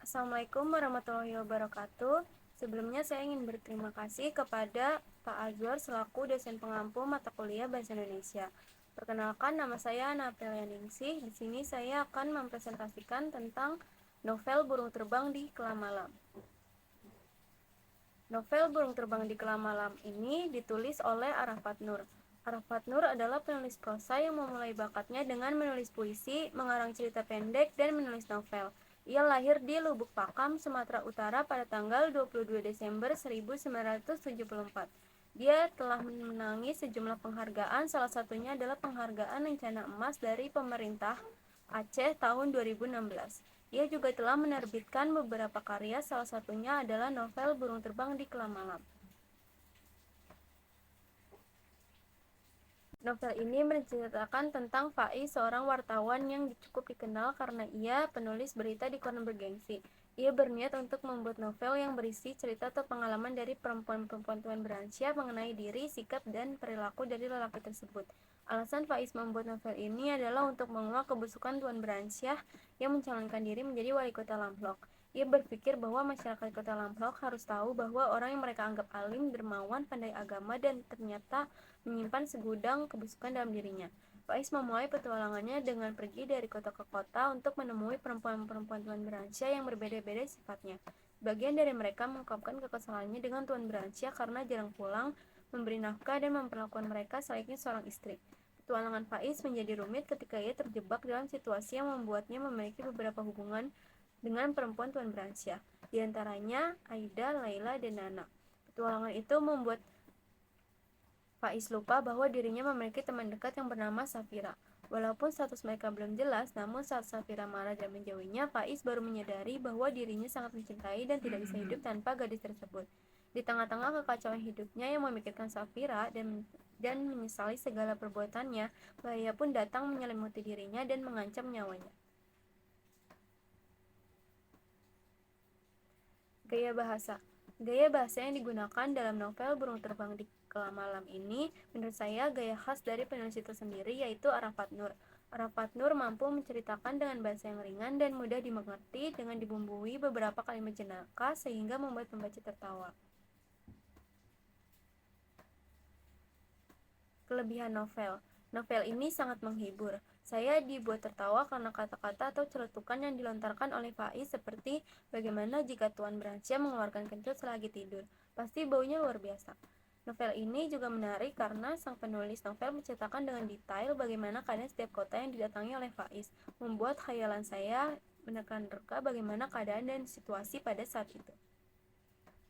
Assalamualaikum warahmatullahi wabarakatuh. Sebelumnya saya ingin berterima kasih kepada Pak Azwar selaku dosen pengampu mata kuliah Bahasa Indonesia. Perkenalkan, nama saya Napelia Ningsih. Di sini saya akan mempresentasikan tentang novel Burung Terbang di Kelam Malam. Novel Burung Terbang di Kelam Malam ini ditulis oleh Arafat Nur. Arafat Nur adalah penulis prosa yang memulai bakatnya dengan menulis puisi, mengarang cerita pendek, dan menulis novel. Ia lahir di Lubuk Pakam, Sumatera Utara pada tanggal 22 Desember 1974. Dia telah menangi sejumlah penghargaan, salah satunya adalah penghargaan Lencana Emas dari pemerintah Aceh tahun 2016. Ia juga telah menerbitkan beberapa karya, salah satunya adalah novel Burung Terbang di Kelam Malam. Novel ini menceritakan tentang Faiz, seorang wartawan yang cukup dikenal karena ia penulis berita di koran bergengsi. Ia berniat untuk membuat novel yang berisi cerita atau pengalaman dari perempuan-perempuan tuan beransia mengenai diri, sikap, dan perilaku dari lelaki tersebut. Alasan Faiz membuat novel ini adalah untuk menguak kebusukan tuan beransia yang mencalonkan diri menjadi wali kota Lamblok. Ia berpikir bahwa masyarakat kota Lamblok harus tahu bahwa orang yang mereka anggap alim, dermawan, pandai agama, dan ternyata menyimpan segudang kebusukan dalam dirinya. Faiz memulai petualangannya dengan pergi dari kota ke kota untuk menemui perempuan-perempuan tuan beransia yang berbeda-beda sifatnya. Bagian dari mereka mengungkapkan kekesalannya dengan tuan beransia karena jarang pulang, memberi nafkah, dan memperlakukan mereka selayaknya seorang istri. Petualangan Faiz menjadi rumit ketika ia terjebak dalam situasi yang membuatnya memiliki beberapa hubungan dengan perempuan tuan beransia, di antaranya Aida, Laila, dan Nana. Petualangan itu membuat Faiz lupa bahwa dirinya memiliki teman dekat yang bernama Safira. Walaupun status mereka belum jelas, namun saat Safira marah dan menjauhinya, Faiz baru menyadari bahwa dirinya sangat mencintai dan tidak bisa hidup tanpa gadis tersebut. Di tengah-tengah kekacauan hidupnya yang memikirkan Safira dan menyesali segala perbuatannya, bahaya pun datang menyelimuti dirinya dan mengancam nyawanya. Gaya bahasa. Gaya bahasa yang digunakan dalam novel Burung Terbang di Kelam Malam ini menurut saya gaya khas dari penulis itu sendiri, yaitu Arafat Nur. Arafat Nur mampu menceritakan dengan bahasa yang ringan dan mudah dimengerti dengan dibumbui beberapa kalimat jenaka sehingga membuat pembaca tertawa. Kelebihan novel. Novel ini sangat menghibur. Saya dibuat tertawa karena kata-kata atau celetukan yang dilontarkan oleh Faiz seperti bagaimana jika tuan beransia mengeluarkan kentut selagi tidur. Pasti baunya luar biasa. Novel ini juga menarik karena sang penulis novel menceritakan dengan detail bagaimana keadaan setiap kota yang didatangi oleh Faiz, membuat khayalan saya menerka-nerka bagaimana keadaan dan situasi pada saat itu.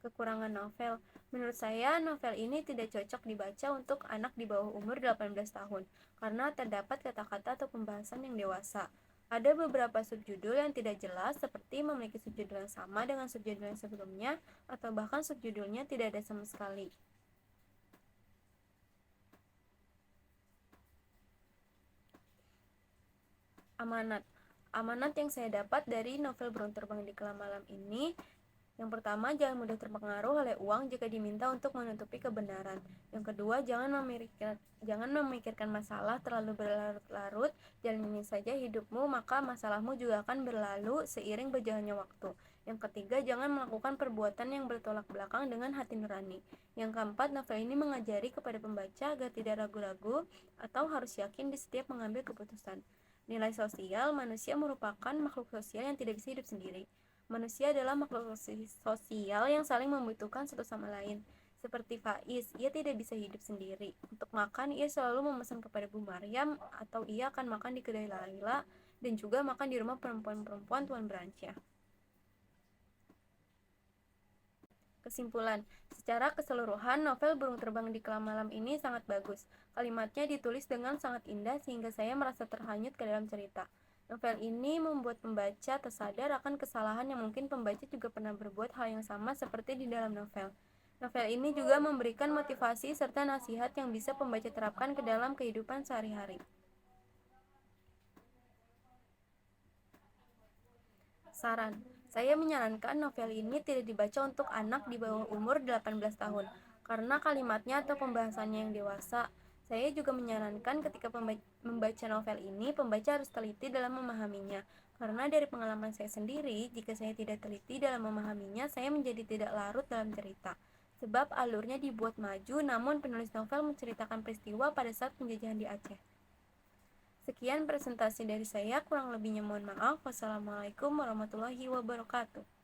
Kekurangan novel. Menurut saya, novel ini tidak cocok dibaca untuk anak di bawah umur 18 tahun karena terdapat kata-kata atau pembahasan yang dewasa. Ada beberapa subjudul yang tidak jelas seperti memiliki subjudul yang sama dengan subjudul yang sebelumnya atau bahkan subjudulnya tidak ada sama sekali. Amanat. Amanat yang saya dapat dari novel Burung Terbang di Kelam Malam ini, yang pertama, jangan mudah terpengaruh oleh uang jika diminta untuk menutupi kebenaran. Yang kedua, jangan memikirkan masalah terlalu berlarut-larut. Jalani saja hidupmu, maka masalahmu juga akan berlalu seiring berjalannya waktu. Yang ketiga, jangan melakukan perbuatan yang bertolak belakang dengan hati nurani. Yang keempat, novel ini mengajari kepada pembaca agar tidak ragu-ragu atau harus yakin di setiap mengambil keputusan. Nilai sosial, manusia merupakan makhluk sosial yang tidak bisa hidup sendiri. Manusia adalah makhluk sosial yang saling membutuhkan satu sama lain. Seperti Faiz, ia tidak bisa hidup sendiri. Untuk makan, ia selalu memesan kepada Bu Maryam atau ia akan makan di kedai Laila dan juga makan di rumah perempuan-perempuan tuan beransia. Kesimpulan, secara keseluruhan novel Burung Terbang di Kelam Malam ini sangat bagus. Kalimatnya ditulis dengan sangat indah sehingga saya merasa terhanyut ke dalam cerita. Novel ini membuat pembaca tersadar akan kesalahan yang mungkin pembaca juga pernah berbuat hal yang sama seperti di dalam novel. Novel ini juga memberikan motivasi serta nasihat yang bisa pembaca terapkan ke dalam kehidupan sehari-hari. Saran, saya menyarankan novel ini tidak dibaca untuk anak di bawah umur 18 tahun karena kalimatnya atau pembahasannya yang dewasa. Saya juga menyarankan ketika membaca novel ini, pembaca harus teliti dalam memahaminya. Karena dari pengalaman saya sendiri, jika saya tidak teliti dalam memahaminya, saya menjadi tidak larut dalam cerita. Sebab alurnya dibuat maju, namun penulis novel menceritakan peristiwa pada saat penjajahan di Aceh. Sekian presentasi dari saya, kurang lebihnya mohon maaf. Wassalamualaikum warahmatullahi wabarakatuh.